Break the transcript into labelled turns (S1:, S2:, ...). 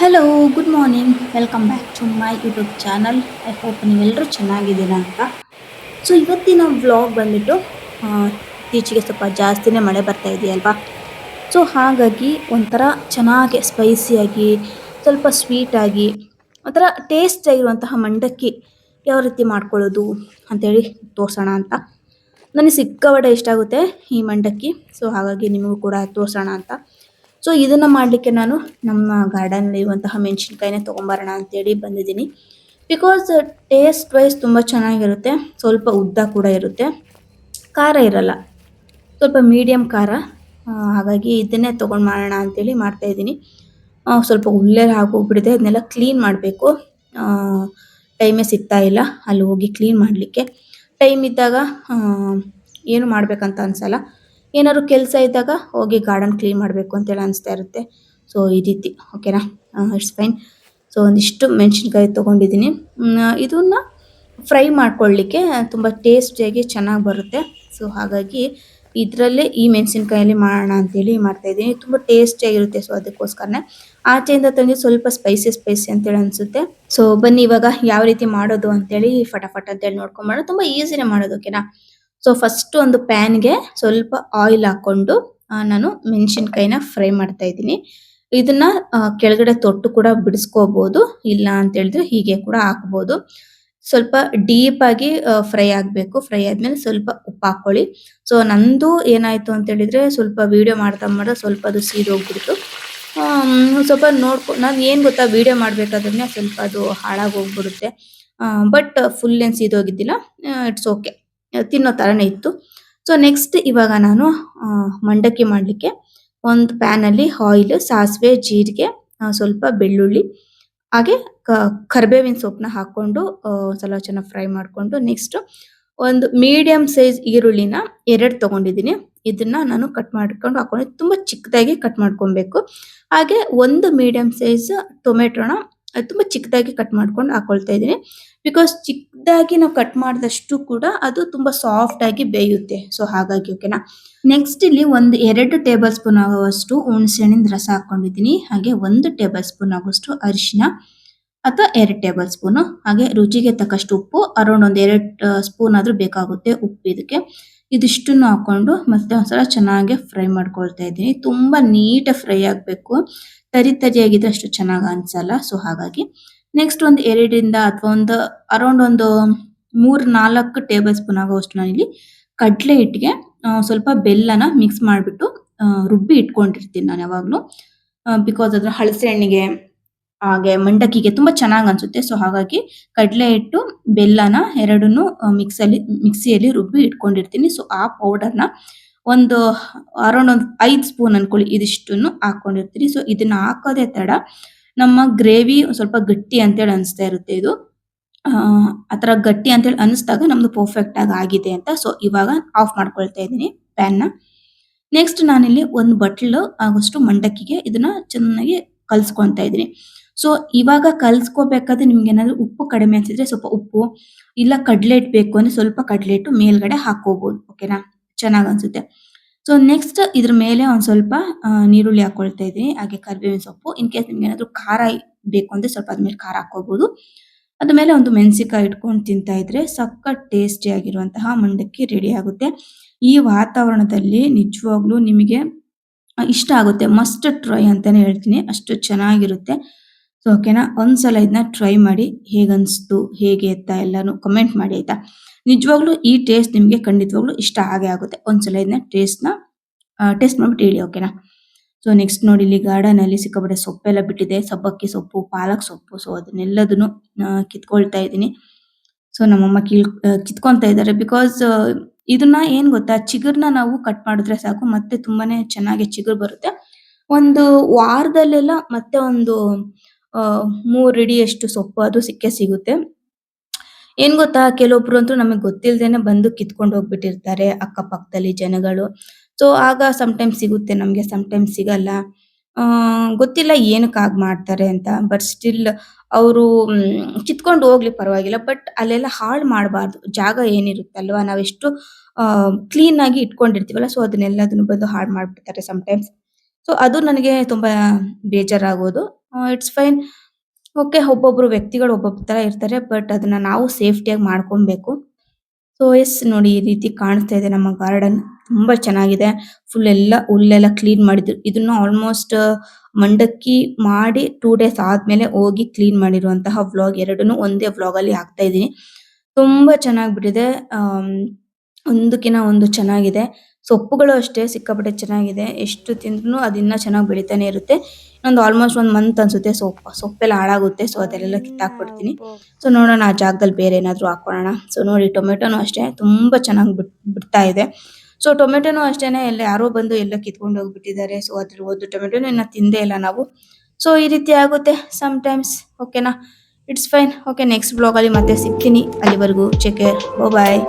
S1: Hello, good morning. Welcome back to my YouTube channel. I hope ನೀವೆಲ್ಲರೂ ಚೆನ್ನಾಗಿದ್ದೀರಾ ಅಂತ. So ಇವತ್ತಿನ ವ್ಲಾಗ್ ಬಂದ್ಬಿಟ್ಟು ಆ, ಇತ್ತೀಚೆಗೆ ಸ್ವಲ್ಪ ಜಾಸ್ತಿನೇ ಮಳೆ ಬರ್ತಾ ಇದೆಯಲ್ವಾ. ಸೊ ಹಾಗಾಗಿ ಒಂಥರ ಚೆನ್ನಾಗಿ ಸ್ಪೈಸಿಯಾಗಿ ಸ್ವಲ್ಪ ಸ್ವೀಟಾಗಿ ಒಂಥರ ಟೇಸ್ಟ್ ಆಗಿರುವಂತಹ ಮಂಡಕ್ಕಿ ಯಾವ ರೀತಿ ಮಾಡ್ಕೊಳ್ಳೋದು ಅಂತೇಳಿ ತೋರಿಸೋಣ ಅಂತ. ನನಗೆ ಸಿಕ್ಕಾಪಟ್ಟೆ ಇಷ್ಟ ಆಗುತ್ತೆ ಈ ಮಂಡಕ್ಕಿ. ಸೊ ಹಾಗಾಗಿ ನಿಮಗೂ ಕೂಡ ತೋರಿಸೋಣ ಅಂತ. ಸೊ ಇದನ್ನ ಮಾಡಲಿಕ್ಕೆ ನಾನು ನಮ್ಮ ಗಾರ್ಡನ್ ಇರುವಂತಹ ಮೆಣಸಿನಕಾಯಿನೇ ತೊಗೊಂಬರೋಣ ಅಂತೇಳಿ ಬಂದಿದ್ದೀನಿ. ಬಿಕಾಸ್ ಟೇಸ್ಟ್ ವೈಸ್ ತುಂಬ ಚೆನ್ನಾಗಿರುತ್ತೆ, ಸ್ವಲ್ಪ ಉದ್ದ ಕೂಡ ಇರುತ್ತೆ, ಖಾರ ಇರಲ್ಲ, ಸ್ವಲ್ಪ ಮೀಡಿಯಮ್ ಖಾರ. ಹಾಗಾಗಿ ಇದನ್ನೇ ತೊಗೊಂಡು ಮಾಡೋಣ ಅಂತೇಳಿ ಮಾಡ್ತಾ ಇದ್ದೀನಿ. ಸ್ವಲ್ಪ ಉಲ್ಲೆಲ್ಲ ಆಗೋಗ್ಬಿಟ್ಟಿದೆ, ಅದನ್ನೆಲ್ಲ ಕ್ಲೀನ್ ಮಾಡಬೇಕು. ಟೈಮೇ ಸಿಗ್ತಾ ಇಲ್ಲ ಅಲ್ಲಿ ಹೋಗಿ ಕ್ಲೀನ್ ಮಾಡಲಿಕ್ಕೆ. ಟೈಮ್ ಇದ್ದಾಗ ಏನು ಮಾಡಬೇಕಂತ ಅನ್ಸಲ್ಲ, ಏನಾದ್ರು ಕೆಲಸ ಇದ್ದಾಗ ಹೋಗಿ ಗಾರ್ಡನ್ ಕ್ಲೀನ್ ಮಾಡಬೇಕು ಅಂತೇಳಿ ಅನಿಸ್ತಾ ಇರುತ್ತೆ. ಸೊ ಈ ರೀತಿ ಓಕೆನಾ, ಇಟ್ಸ್ ಫೈನ್. ಸೊ ಒಂದಿಷ್ಟು ಮೆಣಸಿನ್ಕಾಯಿ ತೊಗೊಂಡಿದ್ದೀನಿ. ಇದನ್ನ ಫ್ರೈ ಮಾಡ್ಕೊಳ್ಳಿಕ್ಕೆ ತುಂಬ ಟೇಸ್ಟಿಯಾಗಿ ಚೆನ್ನಾಗಿ ಬರುತ್ತೆ. ಸೊ ಹಾಗಾಗಿ ಇದರಲ್ಲೇ ಈ ಮೆಣಸಿನ್ಕಾಯಲ್ಲಿ ಮಾಡೋಣ ಅಂತೇಳಿ ಮಾಡ್ತಾ ಇದ್ದೀನಿ. ತುಂಬ ಟೇಸ್ಟಿಯಾಗಿರುತ್ತೆ. ಸೊ ಅದಕ್ಕೋಸ್ಕರನೇ ಆಚೆಯಿಂದ ತಂದು ಸ್ವಲ್ಪ ಸ್ಪೈಸಿ ಸ್ಪೈಸಿ ಅಂತೇಳಿ ಅನಿಸುತ್ತೆ. ಸೊ ಬನ್ನಿ ಇವಾಗ ಯಾವ ರೀತಿ ಮಾಡೋದು ಅಂತೇಳಿ ಫಟಾಫಟ್ ಅಂತೇಳಿ ನೋಡ್ಕೊಂಬೋಣ. ತುಂಬ ಈಸಿನೇ ಮಾಡೋದು ಓಕೆನಾ. ಸೊ ಫಸ್ಟ್ ಒಂದು ಪ್ಯಾನ್ಗೆ ಸ್ವಲ್ಪ ಆಯಿಲ್ ಹಾಕೊಂಡು ನಾನು ಮೆಣಸಿನ್ಕಾಯಿನ ಫ್ರೈ ಮಾಡ್ತಾ ಇದ್ದೀನಿ. ಇದನ್ನ ಕೆಳಗಡೆ ತೊಟ್ಟು ಕೂಡ ಬಿಡಿಸ್ಕೋಬಹುದು, ಇಲ್ಲ ಅಂತ ಹೇಳಿದ್ರೆ ಹೀಗೆ ಕೂಡ ಹಾಕ್ಬೋದು. ಸ್ವಲ್ಪ ಡೀಪ್ ಆಗಿ ಫ್ರೈ ಆಗಬೇಕು. ಫ್ರೈ ಆದ್ಮೇಲೆ ಸ್ವಲ್ಪ ಉಪ್ಪು ಹಾಕೊಳ್ಳಿ. ಸೊ ನಂದು ಏನಾಯ್ತು ಅಂತ ಹೇಳಿದ್ರೆ ಸ್ವಲ್ಪ ವಿಡಿಯೋ ಮಾಡ್ತಾ ಮಾಡ್ತಾ ಸ್ವಲ್ಪ ಅದು ಸೀದೋಗ್ಬಿಡ್ತು. ಸ್ವಲ್ಪ ನಾನು ಏನು ಗೊತ್ತಾ, ವಿಡಿಯೋ ಮಾಡಬೇಕಾದ್ರೆ ಸ್ವಲ್ಪ ಅದು ಹಾಳಾಗಿ ಹೋಗ್ಬಿಡುತ್ತೆ. ಬಟ್ ಫುಲ್ ಏನು ಸೀದೋಗಿದ್ದಿಲ್ಲ, ಇಟ್ಸ್ ಓಕೆ, ತಿನ್ನೋ ಥರನೇ ಇತ್ತು. ಸೊ ನೆಕ್ಸ್ಟ್ ಇವಾಗ ನಾನು ಮಂಡಕ್ಕಿ ಮಾಡಲಿಕ್ಕೆ ಒಂದು ಪ್ಯಾನಲ್ಲಿ ಆಯಿಲ್, ಸಾಸಿವೆ, ಜೀರಿಗೆ, ಸ್ವಲ್ಪ ಬೆಳ್ಳುಳ್ಳಿ, ಹಾಗೆ ಕರಿಬೇವಿನ ಸೊಪ್ಪನ್ನ ಹಾಕ್ಕೊಂಡು ಸ್ವಲ್ಪ ಚೆನ್ನಾಗಿ ಫ್ರೈ ಮಾಡಿಕೊಂಡು, ನೆಕ್ಸ್ಟ್ ಒಂದು ಮೀಡಿಯಂ ಸೈಜ್ ಈರುಳ್ಳಿನ 2 ತೊಗೊಂಡಿದ್ದೀನಿ. ಇದನ್ನ ನಾನು ಕಟ್ ಮಾಡ್ಕೊಂಡು ಹಾಕೊಂಡು ತುಂಬ ಚಿಕ್ಕದಾಗಿ ಕಟ್ ಮಾಡ್ಕೊಬೇಕು. ಹಾಗೆ ಒಂದು ಮೀಡಿಯಂ ಸೈಜ್ ಟೊಮೆಟೊನ ತುಂಬ ಚಿಕ್ಕದಾಗಿ ಕಟ್ ಮಾಡ್ಕೊಂಡು ಹಾಕೊಳ್ತಾ ಇದ್ದೀನಿ. ಬಿಕಾಸ್ ಚಿಕ್ಕದಾಗಿ ನಾವು ಕಟ್ ಮಾಡಿದಷ್ಟು ಕೂಡ ಅದು ತುಂಬ ಸಾಫ್ಟ್ ಆಗಿ ಬೇಯುತ್ತೆ. ಸೊ ಹಾಗಾಗಿ ಓಕೆನಾ. ನೆಕ್ಸ್ಟ್ ಇಲ್ಲಿ ಒಂದು 2 ಟೇಬಲ್ ಸ್ಪೂನ್ ಆಗುವಷ್ಟು ಹುಣಸೆಹಣ್ಣಿನ ರಸ ಹಾಕೊಂಡಿದ್ದೀನಿ. ಹಾಗೆ 1 ಟೇಬಲ್ ಸ್ಪೂನ್ ಆಗುವಷ್ಟು ಅರಿಶಿನ ಅಥವಾ 2 ಟೇಬಲ್ ಸ್ಪೂನು, ಹಾಗೆ ರುಚಿಗೆ ತಕ್ಕಷ್ಟು ಉಪ್ಪು, ಅರೌಂಡ್ ಒಂದು 2 ಸ್ಪೂನ್ ಆದ್ರೂ ಬೇಕಾಗುತ್ತೆ ಉಪ್ಪು ಇದಕ್ಕೆ. ಇದಿಷ್ಟನ್ನು ಹಾಕೊಂಡು ಮತ್ತೆ ಒಂದ್ಸಲ ಚೆನ್ನಾಗಿ ಫ್ರೈ ಮಾಡ್ಕೊಳ್ತಾ ಇದ್ದೀನಿ. ತುಂಬಾ ನೀಟಾಗಿ ಫ್ರೈ ಆಗಬೇಕು, ತರಿ ತರಿಯಾಗಿದ್ರೆ ಅಷ್ಟು ಚೆನ್ನಾಗಿ ಅನ್ಸಲ್ಲ. ಸೊ ಹಾಗಾಗಿ ನೆಕ್ಸ್ಟ್ ಒಂದು 2ರಿಂದ ಅಥವಾ ಒಂದು ಅರೌಂಡ್ ಒಂದು 3-4 ಟೇಬಲ್ ಸ್ಪೂನ್ ಆಗುವಷ್ಟು ನಾನಿಲ್ಲಿ ಕಡಲೆ ಹಿಟ್ಟಿಗೆ ಸ್ವಲ್ಪ ಬೆಲ್ಲನ ಮಿಕ್ಸ್ ಮಾಡಿಬಿಟ್ಟು ರುಬ್ಬಿ ಇಟ್ಕೊಂಡಿರ್ತೀನಿ ನಾನು ಯಾವಾಗಲೂ. ಬಿಕಾಸ್ ಅದ್ರ ಹಳಸೆ ಹಣ್ಣಿಗೆ ಹಾಗೆ ಮಂಡಕ್ಕಿಗೆ ತುಂಬಾ ಚೆನ್ನಾಗಿ ಅನ್ಸುತ್ತೆ. ಸೊ ಹಾಗಾಗಿ ಕಡಲೆ ಹಿಟ್ಟು, ಬೆಲ್ಲನ ಎರಡನ್ನೂ ಮಿಕ್ಸಿಯಲ್ಲಿ ರುಬ್ಬಿ ಇಟ್ಕೊಂಡಿರ್ತೀನಿ. ಸೊ ಆ ಪೌಡರ್ನ ಒಂದು ಅರೌಂಡ್ ಒಂದು 5 ಸ್ಪೂನ್ ಅನ್ಕೊಳ್ಳಿ, ಇದಿಷ್ಟನ್ನು ಹಾಕೊಂಡಿರ್ತೀನಿ. ಸೊ ಇದನ್ನ ಹಾಕೋದೇ ತಡ ನಮ್ಮ ಗ್ರೇವಿ ಸ್ವಲ್ಪ ಗಟ್ಟಿ ಅಂತೇಳಿ ಅನಿಸ್ತಾ ಇರುತ್ತೆ. ಇದು ಆ ಥರ ಗಟ್ಟಿ ಅಂತೇಳಿ ಅನಿಸಿದಾಗ ನಮ್ದು ಪರ್ಫೆಕ್ಟ್ ಆಗಿ ಆಗಿದೆ ಅಂತ. ಸೊ ಇವಾಗ ಆಫ್ ಮಾಡ್ಕೊಳ್ತಾ ಇದ್ದೀನಿ ಪ್ಯಾನ್ನ. ನೆಕ್ಸ್ಟ್ ನಾನಿಲ್ಲಿ ಒಂದು ಬಟ್ಲು ಆಗೋಷ್ಟು ಮಂಡಕ್ಕಿಗೆ ಇದನ್ನ ಚೆನ್ನಾಗಿ ಕಲ್ಸ್ಕೊತಾ ಇದ್ದೀನಿ. ಸೊ ಇವಾಗ ಕಲ್ಸ್ಕೋಬೇಕಾದ್ರೆ ನಿಮ್ಗೆ ಏನಾದ್ರು ಉಪ್ಪು ಕಡಿಮೆ ಅನ್ಸಿದ್ರೆ ಸ್ವಲ್ಪ ಉಪ್ಪು, ಇಲ್ಲ ಕಡಲೆ ಹಿಟ್ಟು ಬೇಕು ಅಂದ್ರೆ ಸ್ವಲ್ಪ ಕಡಲೆ ಹಿಟ್ಟು ಮೇಲ್ಗಡೆ ಹಾಕೋಬಹುದು ಓಕೆನಾ, ಚೆನ್ನಾಗಿ ಅನ್ಸುತ್ತೆ. ಸೊ ನೆಕ್ಸ್ಟ್ ಇದ್ರ ಮೇಲೆ ಒಂದ್ ಸ್ವಲ್ಪ ನೀರುಳ್ಳಿ ಹಾಕೊಳ್ತಾ ಇದ್ದೀನಿ, ಹಾಗೆ ಕರಿಬೇವಿನ ಸೊಪ್ಪು. ಇನ್ ಕೇಸ್ ನಿಮ್ಗೆ ಏನಾದ್ರು ಖಾರ ಬೇಕು ಅಂದ್ರೆ ಸ್ವಲ್ಪ ಅದ್ಮೇಲೆ ಖಾರ ಹಾಕೋಬಹುದು. ಅದ್ರ ಮೇಲೆ ಒಂದು ಮೆಣಸಿಕಾಯಿ ಇಟ್ಕೊಂಡು ತಿಂತಾ ಇದ್ರೆ ಸಖತ್ ಟೇಸ್ಟಿ ಆಗಿರುವಂತಹ ಮಂಡಕ್ಕಿ ರೆಡಿ ಆಗುತ್ತೆ. ಈ ವಾತಾವರಣದಲ್ಲಿ ನಿಜವಾಗ್ಲೂ ನಿಮಗೆ ಇಷ್ಟ ಆಗುತ್ತೆ, ಮಸ್ಟ್ ಟ್ರೈ ಅಂತಾನೆ ಹೇಳ್ತೀನಿ, ಅಷ್ಟು ಚೆನ್ನಾಗಿರುತ್ತೆ. ಸೊ ಓಕೆನಾ, ಒಂದ್ಸಲ ಇದನ್ನ ಟ್ರೈ ಮಾಡಿ, ಹೇಗನ್ಸ್ತು ಹೇಗೆ ಅಂತ ಎಲ್ಲಾನು ಕಮೆಂಟ್ ಮಾಡಿ ಆಯ್ತಾ. ನಿಜವಾಗ್ಲೂ ಈ ಟೇಸ್ಟ್ ನಿಮಗೆ ಖಂಡಿತವಾಗ್ಲೂ ಇಷ್ಟ ಆಗೇ ಆಗುತ್ತೆ. ಒಂದ್ಸಲ ಇದನ್ನ ಟೇಸ್ಟ್ ಮಾಡ್ಬಿಟ್ಟು ಹೇಳಿ ಓಕೆನಾ. ಸೊ ನೆಕ್ಸ್ಟ್ ನೋಡಿ, ಇಲ್ಲಿ ಗಾರ್ಡನ್ ಅಲ್ಲಿ ಸಿಕ್ಕಾಪಟ್ಟೆ ಸೊಪ್ಪೆಲ್ಲ ಬಿಟ್ಟಿದೆ, ಸಬ್ಬಕ್ಕಿ ಸೊಪ್ಪು, ಪಾಲಕ್ ಸೊಪ್ಪು. ಸೊ ಅದನ್ನೆಲ್ಲದನ್ನು ಕಿತ್ಕೊಳ್ತಾ ಇದ್ದೀನಿ. ಸೊ ನಮ್ಮಮ್ಮ ಕಿತ್ಕೊಂತಾ ಇದ್ದಾರೆ. ಬಿಕಾಸ್ ಇದನ್ನ ಏನ್ ಗೊತ್ತಾ, ಚಿಗುರ್ನ ನಾವು ಕಟ್ ಮಾಡಿದ್ರೆ ಸಾಕು, ಮತ್ತೆ ತುಂಬಾನೇ ಚೆನ್ನಾಗಿ ಚಿಗುರು ಬರುತ್ತೆ. ಒಂದು ವಾರದಲ್ಲೆಲ್ಲ ಮತ್ತೆ ಒಂದು 3 ಇಡಿಯಷ್ಟು ಸೊಪ್ಪು ಅದು ಸಿಕ್ಕೇ ಸಿಗುತ್ತೆ. ಏನ್ ಗೊತ್ತಾ, ಕೆಲವೊಬ್ರು ಅಂತೂ ನಮಗೆ ಗೊತ್ತಿಲ್ದೇನೆ ಬಂದು ಕಿತ್ಕೊಂಡು ಹೋಗ್ಬಿಟ್ಟಿರ್ತಾರೆ ಅಕ್ಕಪಕ್ಕದಲ್ಲಿ ಜನಗಳು. ಸೊ ಆಗ ಟೈಮ್ಸ್ ಸಿಗುತ್ತೆ ನಮ್ಗೆ, ಟೈಮ್ಸ್ ಸಿಗಲ್ಲ. ಗೊತ್ತಿಲ್ಲ ಏನಕ್ಕೆ ಹಾಗ್ ಮಾಡ್ತಾರೆ ಅಂತ. ಬಟ್ ಸ್ಟಿಲ್ ಅವರು ಕಿತ್ಕೊಂಡು ಹೋಗ್ಲಿ ಪರವಾಗಿಲ್ಲ, ಬಟ್ ಅಲ್ಲೆಲ್ಲ ಹಾಳು ಮಾಡಬಾರ್ದು. ಜಾಗ ಏನಿರುತ್ತಲ್ವಾ, ನಾವೆಷ್ಟು ಕ್ಲೀನ್ ಆಗಿ ಇಟ್ಕೊಂಡಿರ್ತೀವಲ್ಲ, ಸೊ ಅದನ್ನೆಲ್ಲದನ್ನು ಬಂದು ಹಾಳು ಮಾಡ್ಬಿಡ್ತಾರೆ ಟೈಮ್ಸ್. ಸೊ ಅದು ನನಗೆ ತುಂಬಾ ಬೇಜಾರಾಗೋದು. It's fine. ಓಕೆ, ಒಬ್ಬೊಬ್ರು ವ್ಯಕ್ತಿಗಳು ಒಬ್ಬೊಬ್ಬ ತರ ಇರ್ತಾರೆ. ಬಟ್ ಅದನ್ನ ನಾವು ಸೇಫ್ಟಿಯಾಗಿ ಮಾಡ್ಕೊಬೇಕು. ಸೊ ಎಸ್, ನೋಡಿ ಈ ರೀತಿ ಕಾಣಿಸ್ತಾ ಇದೆ ನಮ್ಮ ಗಾರ್ಡನ್. ತುಂಬಾ ಚೆನ್ನಾಗಿದೆ. ಫುಲ್ ಎಲ್ಲ ಹುಲ್ಲೆಲ್ಲ ಕ್ಲೀನ್ ಮಾಡಿದ್ರು. ಇದನ್ನ ಆಲ್ಮೋಸ್ಟ್ ಮಂಡಕ್ಕಿ ಮಾಡಿ 2 ಡೇಸ್ ಆದ್ಮೇಲೆ ಹೋಗಿ ಕ್ಲೀನ್ ಮಾಡಿರುವಂತಹ ವ್ಲಾಗ್ ಎರಡನ್ನೂ ಒಂದೇ ವ್ಲಾಗ್ ಅಲ್ಲಿ ಹಾಕ್ತಾ ಇದೀನಿ. ತುಂಬಾ ಚೆನ್ನಾಗಿ ಬಿಟ್ಟಿದೆ. ಒಂದಕ್ಕಿಂತ ಒಂದು ಚೆನ್ನಾಗಿದೆ. ಸೊಪ್ಪುಗಳು ಅಷ್ಟೇ ಸಿಕ್ಕಾಪಟ್ಟೆ ಚೆನ್ನಾಗಿದೆ. ಎಷ್ಟು ತಿಂದ್ರೂ ಅದಿನ್ನ ಚೆನ್ನಾಗಿ ಬೆಳಿತಾನೆ ಇರುತ್ತೆ. ಇನ್ನೊಂದು ಆಲ್ಮೋಸ್ಟ್ 1 ಮಂತ್ ಅನ್ಸುತ್ತೆ ಸೊಪ್ಪೆಲ್ಲ ಹಾಳಾಗುತ್ತೆ. ಸೊ ಅದೆಲ್ಲ ಕಿತ್ತಾಕ್ಬಿಡ್ತೀನಿ. ಸೊ ನೋಡೋಣ ಆ ಜಾಗದಲ್ಲಿ ಬೇರೆ ಏನಾದ್ರು ಹಾಕೊಳ್ಳೋಣ. ಸೊ ನೋಡಿ ಟೊಮೆಟೊನು ಅಷ್ಟೇ ತುಂಬಾ ಚೆನ್ನಾಗಿ ಬಿಡ್ತಾ ಇದೆ. ಸೊ ಟೊಮೆಟೊನು ಅಷ್ಟೇನೆ ಎಲ್ಲ ಯಾರೋ ಬಂದು ಎಲ್ಲ ಕಿತ್ಕೊಂಡು ಹೋಗ್ಬಿಟ್ಟಿದ್ದಾರೆ. ಸೊ ಅದ್ರ ಒಂದು ಟೊಮೆಟೊನು ಇನ್ನ ತಿಂದೇ ಇಲ್ಲ ನಾವು. ಸೊ ಈ ರೀತಿ ಆಗುತ್ತೆ ಸಮ್ ಟೈಮ್ಸ್. ಓಕೆನಾ, it's fine. Okay, next blog ಅಲ್ಲಿ ಮತ್ತೆ ಸಿಗ್ತೀನಿ. ಅಲ್ಲಿವರೆಗೂ ಟೇಕ್ ಕೇರ್, ಬಾಯ್.